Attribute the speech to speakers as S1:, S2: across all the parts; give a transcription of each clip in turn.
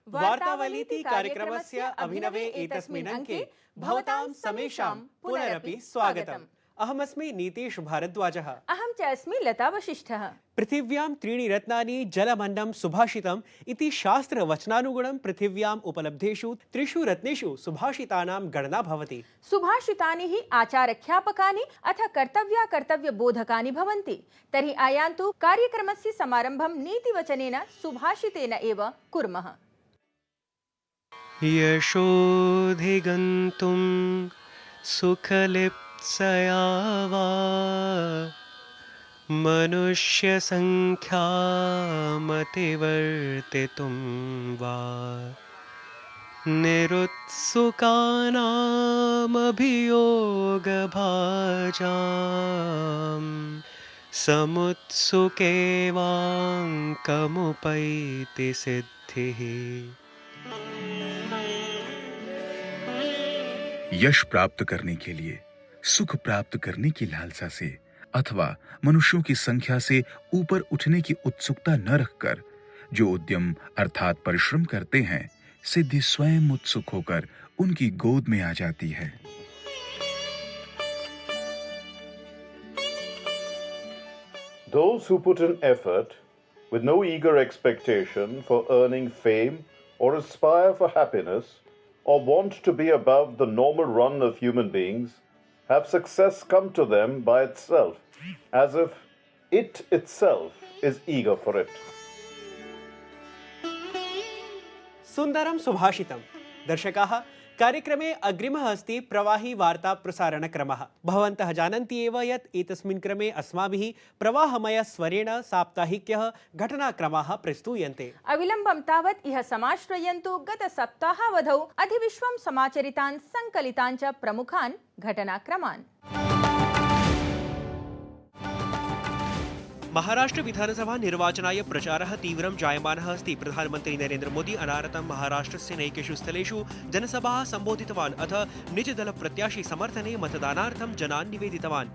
S1: वार्तावलीति कार्यक्रमस्य अभिनवे एतस्मिन् अंके भवतां समेषां पुनरपि स्वागतम्। अहमस्मि नीतीश भारद्वाजः।
S2: अहं च अस्मि लता वशिष्ठः।
S1: पृथिव्यां त्रीणि रत्नानि जलमन्नं सुभाषितम् इति शास्त्रवचनानुगुणं पृथिव्याम् उपलब्धेषु त्रिषु रत्नेषु सुभाषितानां गणना भवति।
S2: सुभाषितानि हि आचारख्यापकानि अथ कर्तव्यबोधकानि भवन्ति। तर्हि आयान्तु कार्यक्रमस्य समारम्भं नीतिवचनेन सुभाषितेन एव कुर्मः।
S3: यशोधिगन्तुं सुखलिप्सया वा मनुष्यसङ्ख्यामतिवर्तितुं वा निरुत्सुकानामभियोगभाजां समुत्सुके वाङ्कमुपैति सिद्धिः।
S4: यश प्राप्त करने के लिए, सुख प्राप्त करने की लालसा से अथवा मनुष्यों की संख्या से ऊपर उठने की उत्सुकता न रखकर जो उद्यम अर्थात परिश्रम करते हैं, सिद्धि स्वयं उत्सुक होकर उनकी गोद में आ जाती है।
S5: Those who put in effort with no eager expectation for earning fame or aspire for happiness or want to be above the normal run of human beings have success come to them by itself, as if it itself is eager for it.
S1: सुन्दरं सुभाषितं। दर्शकाः, कार्यक्रमे अग्रिमः अस्ति प्रवाही वार्ता प्रसारणक्रमः। भवन्तः जानन्ति एव यत् एतस्मिन् क्रमे अस्माभिः प्रवाहमय स्वरेण साप्ताहिक्यः घटनाक्रमाः प्रस्तूयन्ते।
S2: अविलम्बं तावत् इह समाश्रयन्तु गतसप्ताहावधौ अधिविश्वं समाचरितान् संकलितान् च प्रमुखान् घटनाक्रमान्।
S1: महाराष्ट्र विधानसभा निर्वाचनाय प्रचारः तीव्रं जायमानः अस्ति। प्रधानमन्त्री नरेन्द्र मोदी अनारतं महाराष्ट्रस्य नैकेषु स्थलेषु जनसभाः सम्बोधितवान् अथ निजदलप्रत्याशी समर्थने मतदानार्थं जनान् निवेदितवान्।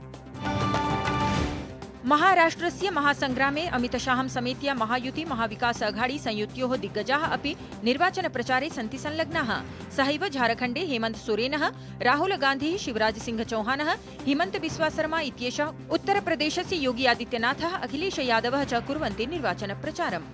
S2: महाराष्ट्रस्य महासंग्रामे अमितशाहं समेत्य महायुति महाविकास अघाड़ी संयुत्योः दिग्गजाः अपि निर्वाचनप्रचारे सन्ति संलग्नाः। सहैव झारखण्डे हेमन्त सोरेनः, राहुल गान्धी, शिवराज सिंह चौहानः, हिमन्त बिस्वा शर्मा इत्येषः, उत्तरप्रदेशस्य योगी आदित्यनाथः, अखिलेश यादवः च कुर्वन्ति निर्वाचनप्रचारम्।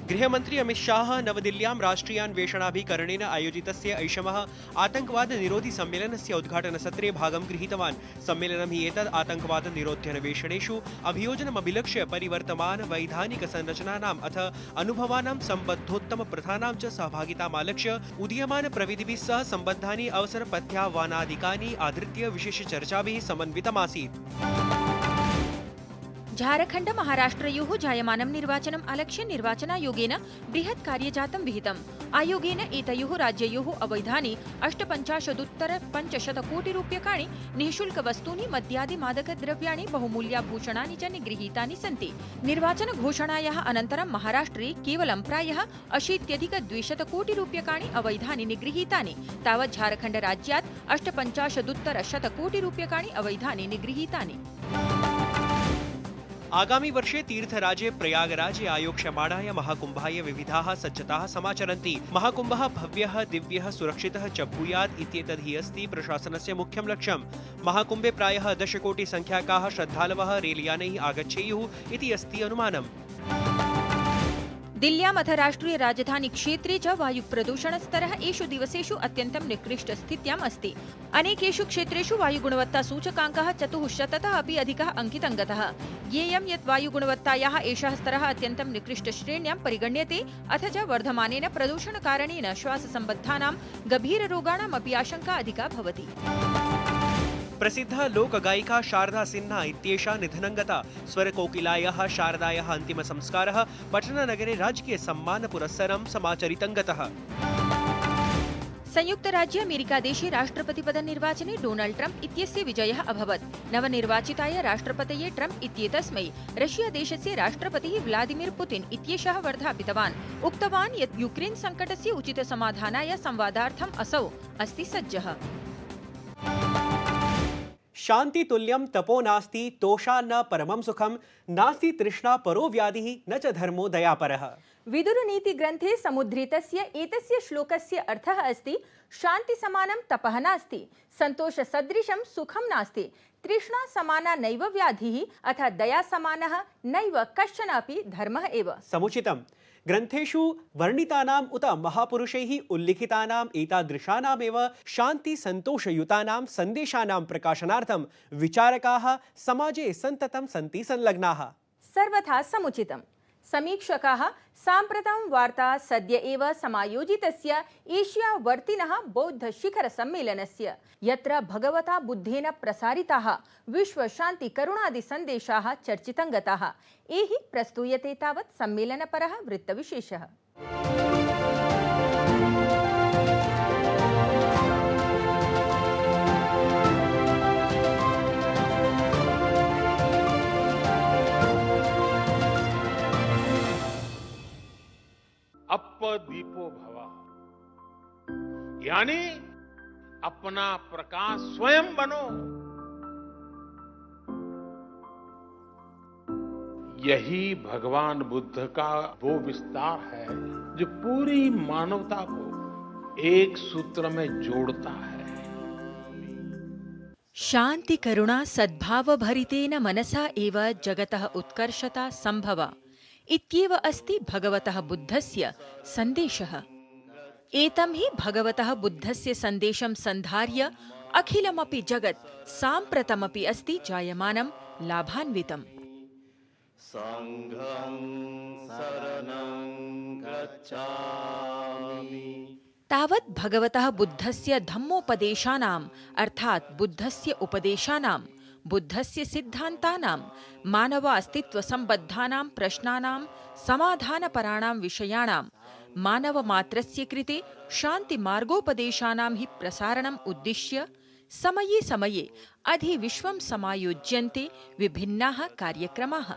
S1: गृहमन्त्री अमित शाह नवदिल्ल्यां राष्ट्रियान्वेषणाभिकरणेन आयोजितस्य ऐषमः आतङ्कवाद निरोधि सम्मेलनस्य उद्घाटनसत्रे भागं गृहीतवान्। सम्मेलनं हि एतत् आतङ्कवाद निरोध्यन्वेषणेषु अभियोजनमभिलक्ष्य परिवर्तमान वैधानिक संरचनानाम् अथ अनुभवानां सम्बद्धोत्तमप्रथानां च सहभागितामालक्ष्य उदीयमान प्रविधिभिः सह सम्बद्धानि अवसरपथ्याह्वानादिकानि आधृत्य विशेषचर्चाभिः समन्वितमासीत्।
S2: झारखण्ड महाराष्ट्रयोः जायमानं निर्वाचनम् आलक्ष्य निर्वाचनायोगेन बृहत् कार्यजातं विहितम्। आयोगेन एतयोः राज्ययोः अवैधानि 58,500 कोटि रूप्यकाणि निःशुल्कवस्तूनि मद्यादि मादकद्रव्याणि बहुमूल्याभूषणानि च निगृहीतानि सन्ति। निर्वाचनघोषणायाः अनन्तरं महाराष्ट्रे केवलं प्रायः 80,200 कोटि रूप्यकाणि अवैधानि निगृहीतानि। तावत् झारखण्डराज्यात् 58,100 कोटि रूप्यकाणि अवैधानि निगृहीतानि।
S1: आगामी वर्षे तीर्थराजे प्रयागराजे आयोक्ष्यमाणाय महाकुम्भाय विविधाः सज्जताः समाचरन्ति। महाकुम्भः भव्यः, दिव्यः, सुरक्षितः च भूयात् इत्येतद् हि अस्ति प्रशासनस्य मुख्यं लक्ष्यम्। महाकुम्भे प्रायः 10 कोटि संख्याकाः श्रद्धालवः रेलयानैः आगच्छेयुः इति अस्ति अनुमानम्।
S2: दिल्ल्यां अथ राष्ट्रिय राजधानी क्षेत्रे च वायुप्रदूषणस्तरः एषु दिवसेषु अत्यन्तं निकृष्टस्थित्याम् अस्ति। अनेकेषु क्षेत्रेषु वायुगुणवत्तासूचकाङ्कः 400तः अपि अधिकः अंकितं गतः। ज्ञेयं यत् वायुगुणवत्तायाः एषः स्तरः अत्यन्तं निकृष्टश्रेण्यां परिगण्यते अथ च वर्धमानेन प्रदूषणकारणेन श्वाससम्बद्धानां गभीररोगाणाम् अपि आशंका अधिका भवति।
S1: प्रसिद्धा लोकगायिका शारदा सिन्हा इत्येषा निधनं गता। स्वरकोकिलायाः शारदायाः अन्तिमसंस्कारः पटनानगरे राजकीय सम्मानपुरस्सरं समाचरितं गतः।
S2: संयुक्तराज्य अमेरिकादेशे राष्ट्रपतिपदनिर्वाचने डोनाल्ड ट्रम्प इत्यस्य विजयः अभवत्। नवनिर्वाचिताय राष्ट्रपतये ट्रम्प इत्येतस्मै रशियादेशस्य राष्ट्रपतिः व्लादिमीर पुतिन इत्येषः वर्धापितवान्। उक्तवान् यत् यूक्रेन संकटस्य उचितसमाधानाय संवादार्थम् असौ अस्ति सज्जः।
S1: शांति तुल्यम तपो नास्ति तोषा न परमं सुखम नास्ति तृष्णा परो व्याधिः न च धर्मो दयापरः।
S2: विदुरनीति ग्रंथे समुद्धृतस्य एतस्य श्लोकस्य अर्थः अस्ति शांति समानं तपः नास्ति, संतोष सदृशं सुखं नास्ति, तृष्णा समाना नैव व्याधिः अथ दया समानः नैव कश्चन अपि धर्मः एव।
S1: समुचितम्। ग्रंथेषु वर्णितानाम् उत महापुरुषैः उल्लिखितानाम् एतादृशानामेव शान्ति सन्तोषयुतानां सन्देशानां प्रकाशनार्थं विचारकाः समाजे सन्ततं सन्ति संलग्नाः।
S2: सर्वथा समुचितम्। समीक्षकाः साम्प्रतं वार्ता सद्य एव समायोजितस्य एशियावर्तिनः बौद्ध शिखर सम्मेलनस्य यत्र भगवता बुद्धेन प्रसारिताः विश्वशान्ति करुणादि सन्देशाः चर्चितं गताः एहि प्रस्तूयते तावत् सम्मेलनपरः वृत्तविशेषः।
S6: अपदीपो भव, यानी अपना प्रकाश स्वयं बनो। यही भगवान बुद्ध का वो विस्तार है जो पूरी मानवता को एक सूत्र में जोड़ता है।
S2: शांति करुणा सद्भाव भरितेन मनसा एव जगतः उत्कर्षता संभवा इत्येव अस्ति भगवतः बुद्धस्य सन्देशः। एतं हि भगवतः बुद्धस्य सन्देशं सन्धार्य अखिलमपि जगत् साम्प्रतमपि अस्ति जायमानं लाभान्वितम्।
S3: संघं शरणं गच्छामि।
S2: तावत् भगवतः बुद्धस्य धम्मोपदेशानाम् अर्थात् बुद्धस्य उपदेशानां बुद्धस्य सिद्धान्तानां मानवास्तित्वसम्बद्धानां प्रश्नानां समाधानपराणां विषयाणां मानवमात्रस्य कृते शान्तिमार्गोपदेशानां हि प्रसारणम् उद्दिश्य समये समये अधिविश्वं समायोज्यन्ते विभिन्नाः कार्यक्रमाः,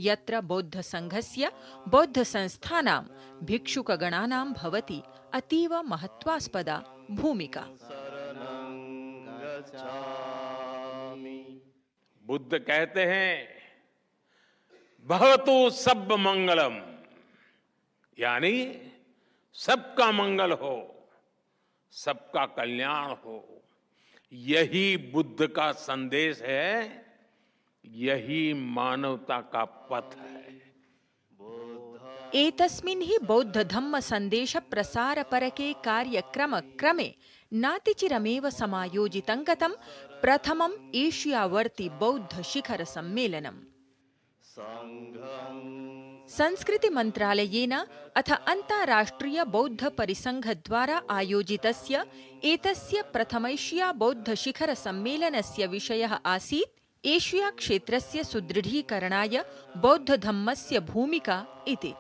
S2: यत्र बौद्धसङ्घस्य बौद्धसंस्थानां भिक्षुकगणानां भवति अतीव महत्वास्पदा भूमिका।
S6: बुद्ध कहते हैं भवतु सब मंगलम, यानी सबका मंगल हो, सबका कल्याण हो। यही बुद्ध का संदेश है, यही मानवता का पथ है।
S2: एतस्मिन् हि बौद्ध धम्म संदेश प्रसार परके कार्यक्रम क्रमे नातिचिरमेव समायोजितं गतं प्रथमम् एशियावर्ति बौद्ध शिखर सम्मेलनम्। संस्कृति मंत्रालयेन अथ अन्ताराष्ट्रिय बौद्ध परिसंघ द्वारा आयोजितस्य एतस्य प्रथमैशिया बौद्ध शिखर सम्मेलनस्य विषयः आसीत् एशिया क्षेत्रस्य सुदृढीकरणाय बौद्ध धम्मस्य भूमिका इति।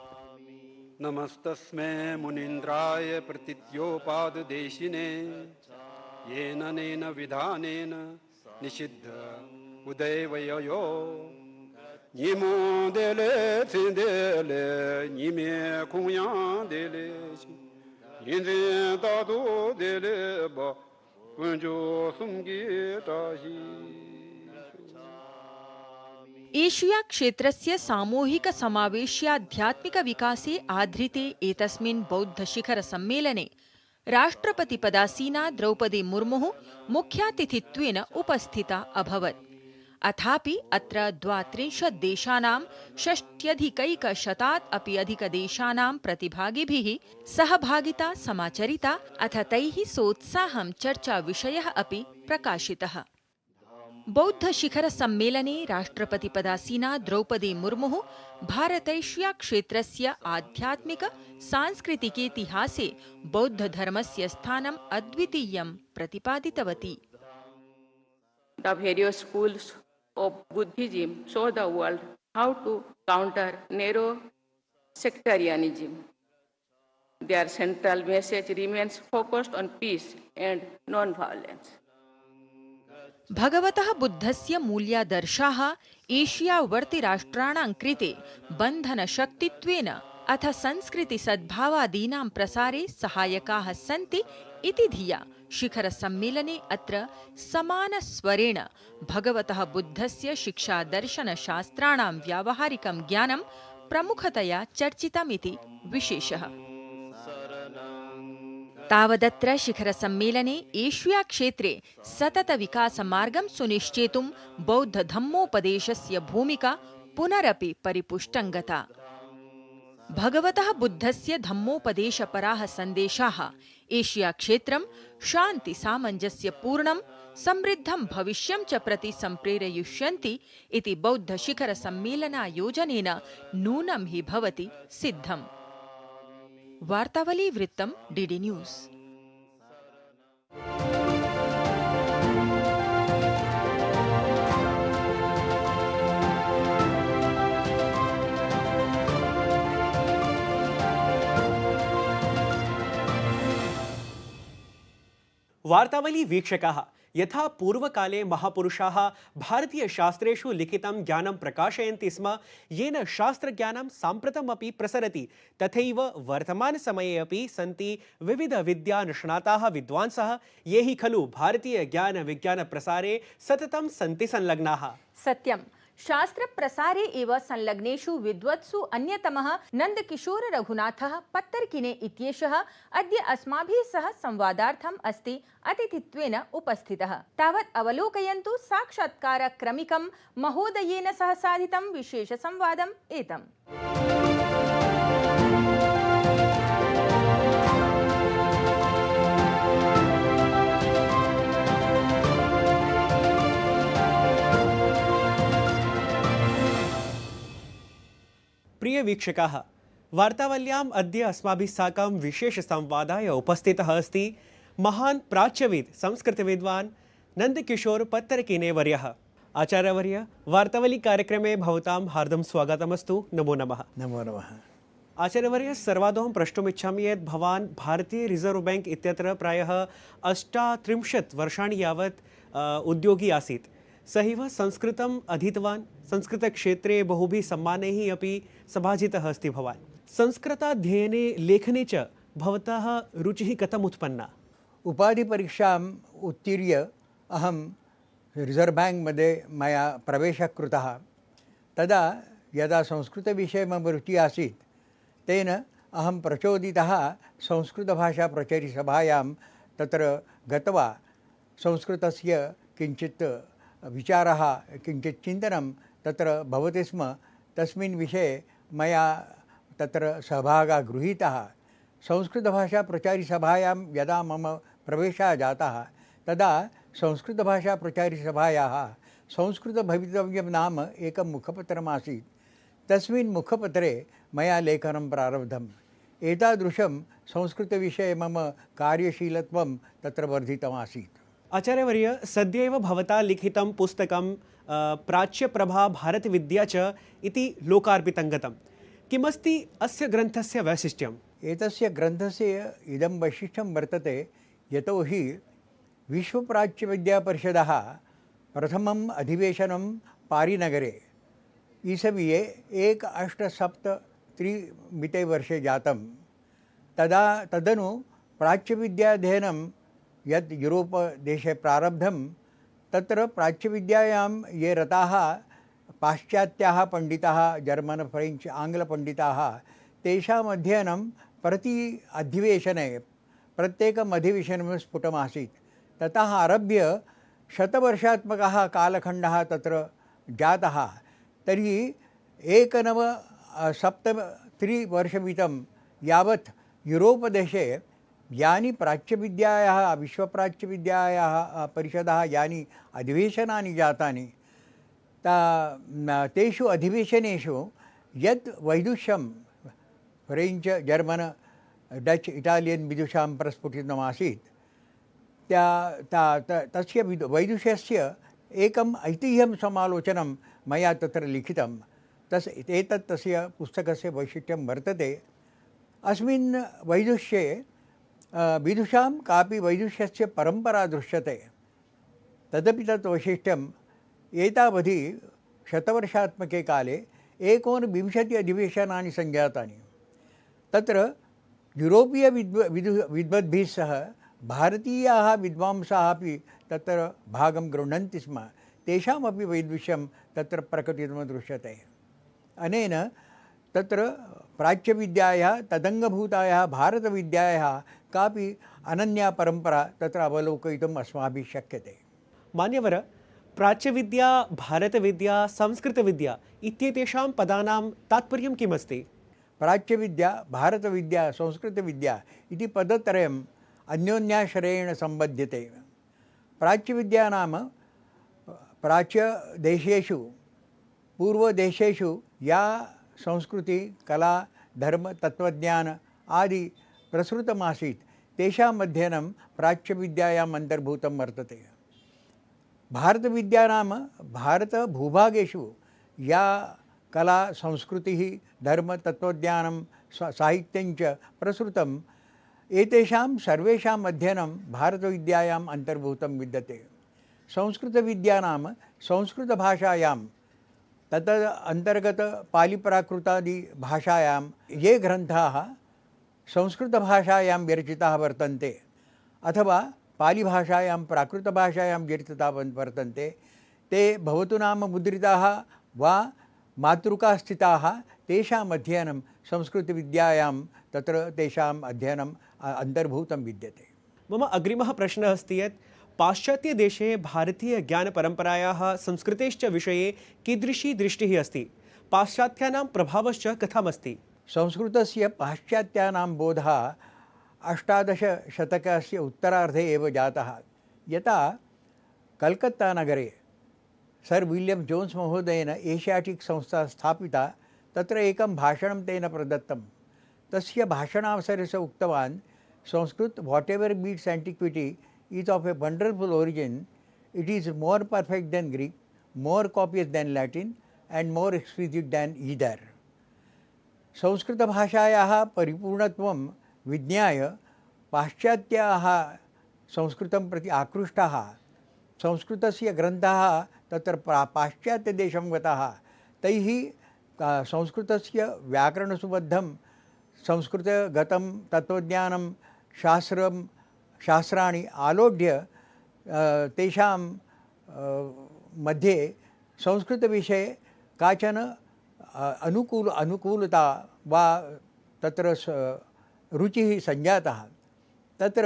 S7: नमस्तस्मै मुनीन्द्राय प्रतीत्योपादेशिने येन नेन विधानेन निषिद्ध उदयवयो निमो देले थिंदेले निमे कुया देले निंदे दादो देले ब पुंजो सुंगी ताही।
S2: एशिया क्षेत्रस्य सामूहिक समावेश्याध्यात्मिक विकासे आधृते एतस्मिन् बौद्ध शिखर सम्मेलने राष्ट्रपतिपदासीना द्रौपदी मुर्मुः मुख्यातिथित्वेन उपस्थिता अभवत्। अथापि अत्र 32 देशानां 60,100 अपि अधिकदेशानां प्रतिभागिभिः सहभागिता समाचरिता अथ तैः सोत्साहं चर्चा विषयः अपि प्रकाशितः। बौद्ध शिखर सम्मेलने राष्ट्रपतिपदासीना द्रौपदी मुर्मुः भारतैशिया क्षेत्रस्य आध्यात्मिक सांस्कृतिकेतिहासे बौद्ध धर्मस्य स्थानम् अद्वितीयं प्रतिपादितवती।
S8: The various schools of Buddhism show the world how to counter narrow sectarianism. Their central message remains focused on peace and non-violence.
S2: भगवतः बुद्धस्य मूल्यादर्शाः एशियावर्ति राष्ट्राणां कृते बन्धनशक्तित्वेन अथ संस्कृति सद्भावादीनां प्रसारे सहायकाः सन्ति इति धिया शिखरसम्मेलने अत्र समानस्वरेण भगवतः बुद्धस्य शिक्षादर्शनशास्त्राणां व्यावहारिकं ज्ञानं प्रमुखतया चर्चितमिति विशेषः। तावदत्र शिखरसम्मेलने एशिया क्षेत्रे सततविकासमार्गं सुनिश्चेतुं बौद्धधम्मोपदेशस्य भूमिका पुनरपि परिपुष्टं गता। भगवतः बुद्धस्य धम्मोपदेशपराः सन्देशाः एशिया क्षेत्रं शान्तिसामञ्जस्यपूर्णं समृद्धं भविष्यं च प्रति सम्प्रेरयिष्यन्ति इति बौद्धशिखरसम्मेलनायोजनेन नूनं हि भवति सिद्धम्। वार्तावली वृत्तं डीडी न्यूज़।
S1: वार्तावली वीक्षकाः, यथा पूर्वकाले महापुरुषाः भारतीयशास्त्रेषु लिखितं ज्ञानं प्रकाशयन्ति स्म, येन शास्त्रज्ञानं साम्प्रतमपि प्रसरति, तथैव वर्तमानसमये अपि सन्ति विविधविद्यानिष्णाताः विद्वांसः, ये हि खलु भारतीयज्ञानविज्ञानप्रसारे सततं सन्ति संलग्नाः।
S2: सत्यं, शास्त्रप्रसारे एव संलग्नेषु विद्वत्सु अन्यतमः नन्दकिशोर रघुनाथः पत्तर्किने इत्येषः अद्य अस्माभिः सह संवादार्थम् अस्ति अतिथित्वेन उपस्थितः। तावत् अवलोकयन्तु साक्षात्कारक्रमिकं महोदयेन सह साधितं विशेषसंवादम् एतम्।
S1: प्रिय वीक्षकाः, वार्तावल्याम् अद्य अस्माभिः साकं विशेषसंवादाय उपस्थितः अस्ति महान् प्राच्यविद् संस्कृतविद्वान् नन्दकिशोर पत्तर्किने वर्यः। आचार्यवर्य, वार्तावली कार्यक्रमे भवतां हार्दं स्वागतमस्तु। नमो नमः।
S9: नमो नमः।
S1: आचार्यवर्य, सर्वादौ प्रष्टुमिच्छामि यत् भवान् भारतीय रिजर्व् बैंक इत्यत्र प्रायः 38 वर्षाणि यावत् उद्योगी आसीत्। सहैव संस्कृतम् अधीतवान्, संस्कृतक्षेत्रे बहुभिः सम्मानैः अपि सभाजितः अस्ति भवान्। संस्कृताध्ययने लेखने च भवतः रुचिः कथम् उत्पन्ना?
S9: उपाधिपरीक्षाम् उत्तीर्य अहं रिजर्व् बैंक मध्ये मया प्रवेशः कृतः। तदा यदा संस्कृतविषये मम रुचिः आसीत्, तेन अहं प्रचोदितः संस्कृतभाषाप्रचारिसभायां तत्र गत्वा संस्कृतस्य किञ्चित् विचारः, किञ्चित् चिन्तनं तत्र भवति स्म। तस्मिन् विषये मया तत्र सहभागः गृहीतः। संस्कृतभाषाप्रचारिसभायां यदा मम प्रवेशः जातः, तदा संस्कृतभाषाप्रचारिसभायाः संस्कृतभवितव्यं नाम एकं मुखपत्रमासीत्। तस्मिन् मुखपत्रे मया लेखनं प्रारब्धम्। एतादृशं संस्कृतविषये मम कार्यशीलत्वं तत्र वर्धितमासीत्।
S1: आचार्यवर्य, सद्यैव भवता लिखितं पुस्तकं प्राच्यप्रभा भारतविद्या च इति लोकार्पितं गतं। किमस्ति अस्य ग्रन्थस्य वैशिष्ट्यम्?
S9: एतस्य ग्रन्थस्य इदं वैशिष्ट्यं वर्तते, यतोहि विश्वप्राच्यविद्यापरिषदः प्रथमम् अधिवेशनं पारिनगरे ईसवीये 1873 वर्षे जातं। तदनु प्राच्यविद्याध्ययनं यद् यूरोप देशे प्रारब्धं, तत्र प्राच्यविद्यायां ये रताः पाश्चात्याः पंडिताः, जर्मन फ्रेंच आङ्ग्लपण्डिताः, तेषाम् अध्ययनं प्रति अधिवेशने प्रत्येकम् अधिवेशनं स्फुटमासीत्। ततः आरभ्य शतवर्षात्मकः कालखण्डः तत्र जातः। तर्हि 1973 वर्षमितं यावत् यूरोपदेशे यानि प्राच्यविद्यायाः, विश्वप्राच्यविद्यायाः परिषदः यानि अधिवेशनानि जातानि, तेषु अधिवेशनेषु यत् वैदुष्यं फ्रेञ्च, जर्मन, डच्, इटालियन् विदुषां प्रस्फुटितमासीत्, तस्य वैदुष्यस्य एकम् ऐतिह्यं समालोचनं मया तत्र लिखितं। एतत् तस्य पुस्तकस्य वैशिष्ट्यं वर्तते। अस्मिन् वैदुष्ये विदुषां कापि वैदुष्यस्य परम्परा दृश्यते। तदपि तत् वैशिष्ट्यम् एतावधि शतवर्षात्मके काले 19 अधिवेशनानि सञ्जातानि। तत्र यूरोपीय विद्वद्भिः सह भारतीयाः विद्वांसाः अपि तत्र भागं गृह्णन्ति स्म। तेषामपि वैदुष्यं तत्र प्रकटितं दृश्यते। अनेन तत्र प्राच्यविद्यायाः तदङ्गभूतायाः भारतविद्यायाः कापि अनन्या परम्परा तत्र अवलोकयितुम् अस्माभिः शक्यते।
S1: मान्यवर, प्राच्यविद्या, भारतविद्या, संस्कृतविद्या इत्येतेषां पदानां तात्पर्यं किमस्ति?
S9: प्राच्यविद्या, भारतविद्या, संस्कृतविद्या इति पदत्रयम् अन्योन्याश्रयेण सम्बध्यते। प्राच्यविद्या नाम प्राच्यदेशेषु, पूर्वदेशेषु या संस्कृति, कला, धर्म, तत्त्वज्ञान आदि प्रसृतमासीत् तेषाम् अध्ययनं प्राच्यविद्यायाम् अन्तर्भूतं वर्तते। भारतविद्या नाम भारतभूभागेषु या कला, संस्कृतिः, धर्म, तत्त्वज्ञानं, साहित्यञ्च प्रसृतम् एतेषां सर्वेषाम् अध्ययनं भारतविद्यायाम् अन्तर्भूतं विद्यते। संस्कृतविद्या नाम संस्कृतभाषायां तत् अन्तर्गत पालिप्राकृतादि भाषायां ये ग्रन्थाः संस्कृतभाषायां विरचिताः वर्तन्ते अथवा पालिभाषायां प्राकृतभाषायां विरचिताः वर्तन्ते ते भवतु नाम मुद्रिताः वा मातृकास्थिताः तेषाम् अध्ययनं संस्कृतविद्यायां तत्र तेषाम् अध्ययनम् अन्तर्भूतं विद्यते।
S1: मम अग्रिमः प्रश्नः अस्ति यत् पाश्चात्यदेशे भारतीयज्ञानपरम्परायाः संस्कृतेश्च विषये कीदृशी दृष्टिः अस्ति? पाश्चात्यानां प्रभावश्च कथमस्ति?
S9: संस्कृतस्य पाश्चात्यानां बोधः 18 शतकस्य उत्तरार्धे एव जातः। यथा कल्कत्तानगरे सर् विलियम् जोन्स् महोदयेन एशियाटिक् संस्था स्थापिता, तत्र एकं भाषणं तेन प्रदत्तं। तस्य भाषणावसरे सः उक्तवान्, Sanskrit whatever be its antiquity is of a wonderful origin. It is more perfect than Greek, more copious than Latin, and more exquisite than either. संस्कृतभाषायाः परिपूर्णत्वं विज्ञाय पाश्चात्याः संस्कृतं प्रति आकृष्टाः। संस्कृतस्य ग्रन्थाः तत्र पाश्चात्यदेशं गताः। तैः संस्कृतस्य व्याकरणसुबद्धं संस्कृतगतं तत्त्वज्ञानं शास्त्राणि आलोड्य तेषां मध्ये संस्कृतविषये काचन अनुकूलता वा तत्र रुचिः सञ्जातः। तत्र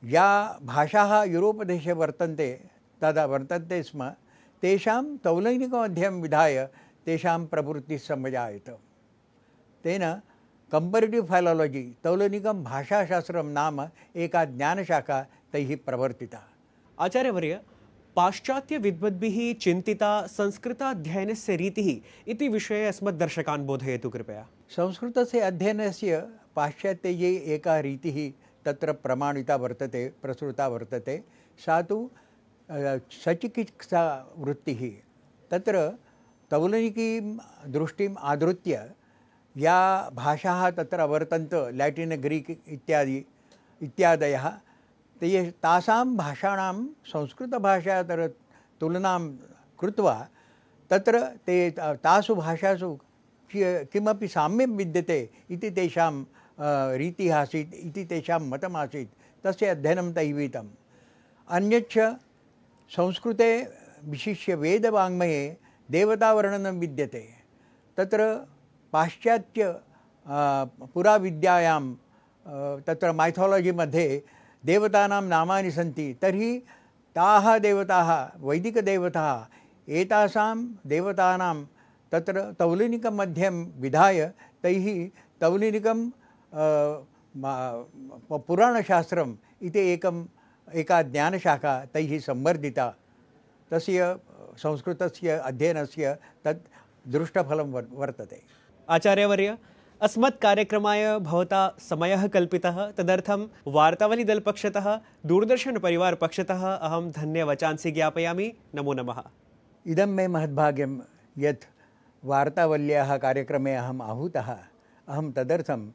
S9: या भाषाः यूरोपदेशे वर्तन्ते स्म तेषां तौलनिकमध्यं विधाय तेषां प्रवृत्तिः समजायत। तेन कंपैरेटिव फाइलोलॉजी, तौलनिकं भाषाशास्त्रं नाम एका ज्ञानशाखा तैः प्रवर्तिता।
S1: आचार्यवर्य, पाश्चात्यविद्वद्भिः चिन्तिता संस्कृताध्ययनस्य रीतिः इति विषये अस्मद्दर्शकान् बोधयतु कृपया।
S9: संस्कृतस्य अध्ययनस्य पाश्चात्यैः एका रीतिः तत्र प्रमाणिता वर्तते, प्रसृता वर्तते। सा तु सचिकित्सा वृत्तिः। तत्र तौलनिकीं दृष्टिम् आधृत्य या भाषाः तत्र वर्तन्ते, लैटिन्, ग्रीक इत्यादयः, तासां भाषाणां संस्कृतभाषया तुलनां कृत्वा तत्र तासु भाषासु किमपि साम्यं विद्यते इति तेषां रीतिः आसीत्, इति तेषां मतमासीत्। तस्य अध्ययनं तैः विहितम्। अन्यच्च संस्कृते विशिष्य वेदवाङ्मये देवतावर्णनं विद्यते। तत्र पाश्चात्य पुराविद्यायां तत्र मैथालजि मध्ये देवतानां नामानि सन्ति। तर्हि ताः देवताः, वैदिकदेवताः, एतासां देवतानां तत्र तौलनिकमध्यं विधाय तैः तौलनिकं पुराणशास्त्रम् इति एका ज्ञानशाखा तैः संवर्धिता। तस्य संस्कृतस्य अध्ययनस्य तत् दृष्टफलं वर्तते।
S1: आचार्यवर्य, अस्मत् कार्यक्रमाय भवता समयः कल्पितः, तदर्थं वार्तावलीदलपक्षतः, दूरदर्शनपरिवारपक्षतः अहं धन्यवचांसि ज्ञापयामि। नमो नमः।
S9: इदं मे महद्भाग्यं यत् वार्तावल्याः कार्यक्रमे अहम् आहूतः। अहं तदर्थं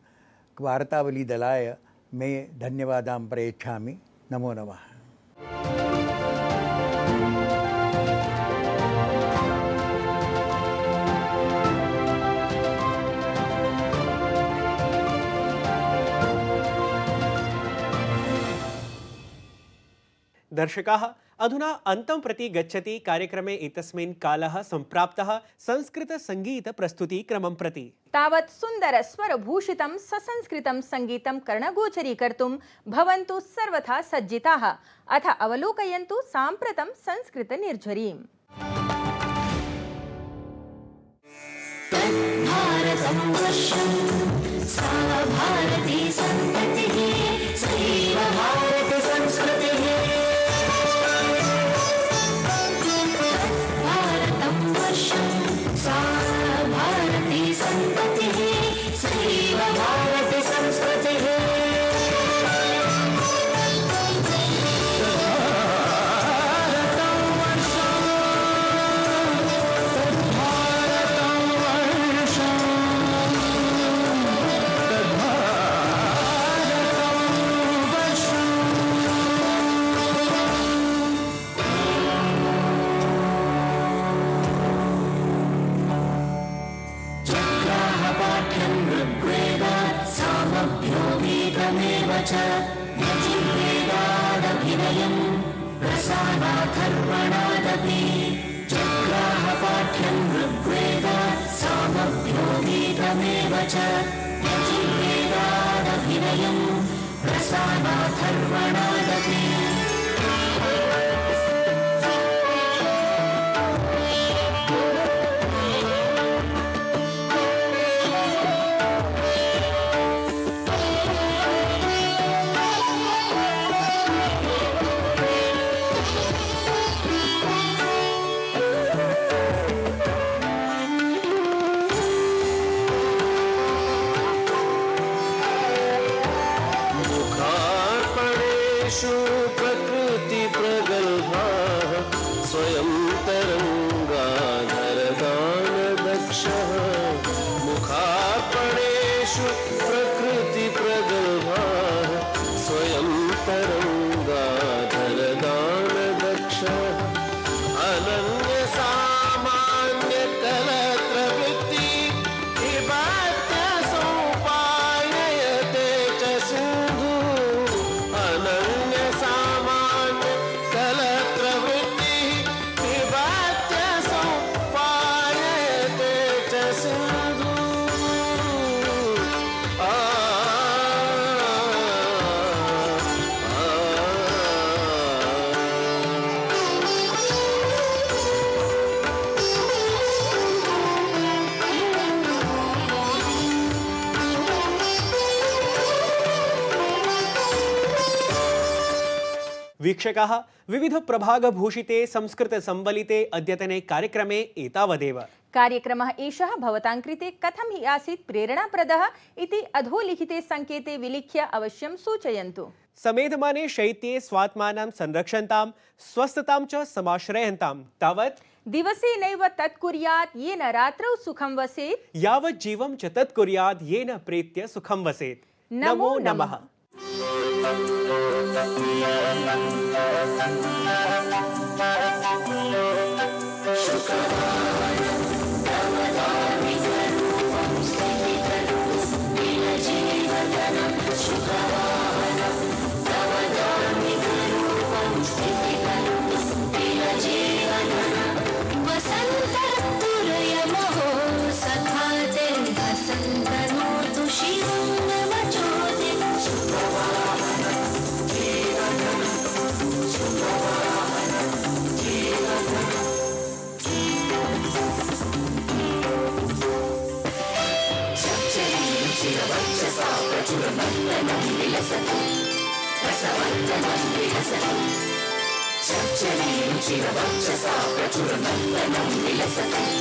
S9: वार्तावलीदलाय मे धन्यवादान् प्रयच्छामि। नमो नमः।
S1: दर्शकाः अधुना अन्तं प्रति गच्छति कार्यक्रमे एतस्मिन् कालः सम्प्राप्तः संस्कृतसङ्गीतप्रस्तुतिक्रमं प्रति।
S2: तावत् सुन्दरस्वरभूषितं ससंस्कृतं सङ्गीतं कर्णगोचरीकर्तुं भवन्तु सर्वथा सज्जिताः। अथ अवलोकयन्तु साम्प्रतं संस्कृतनिर्झरीम्।
S10: भारतं वर्षं सा भारती सन्ततिः सैव भारत संस्कृतिः। भारतं वर्षं सा भारती सन्ततिः सैव भारत संस्कृतिः। यजुर्वेदादभिनयं रसानाथर्वणादपि जग्राहपाठ्यं ऋग्वेदात् सामभ्यो वेदमेव च यजुर्वेदादभिनयं रसानाथर्वणादपि।
S3: प्रकृति प्रगल्भाः स्वयं तरङ्गाधरदान दक्षः। मुखार्पणेषु प्रकृति प्रगल्भाः स्वयं तरङ्गाधरदान दक्षः। अनन्य सामान्य कलत्रवृत्ति विभात्य सोपाययते च सिन्धु। अनन्य सामान्य कलत्रवृत्ति विभात्य सोपाययते च सिन्धु।
S1: वीक्षकाः विविध प्रभागभूषिते संस्कृत संबलिते अद्यतने कार्यक्रमे एतावदेव।
S2: कार्यक्रमः एषः भवतां कृते कथं हि आसीत् प्रेरणाप्रदः इति अधोलिखिते सङ्केते विलिख्य अवश्यं सूचयन्तु।
S1: समेधमाने शैत्ये स्वात्मानं संरक्षन्तां स्वस्थतां च समाश्रयन्तां तावत्
S2: दिवसे नैव तत् कुर्यात् येन रात्रौ सुखं वसेत्
S1: यावत् जीवं च तत् कुर्यात् येन प्रेत्य सुखं वसेत्। नमो नमः।
S10: विलसति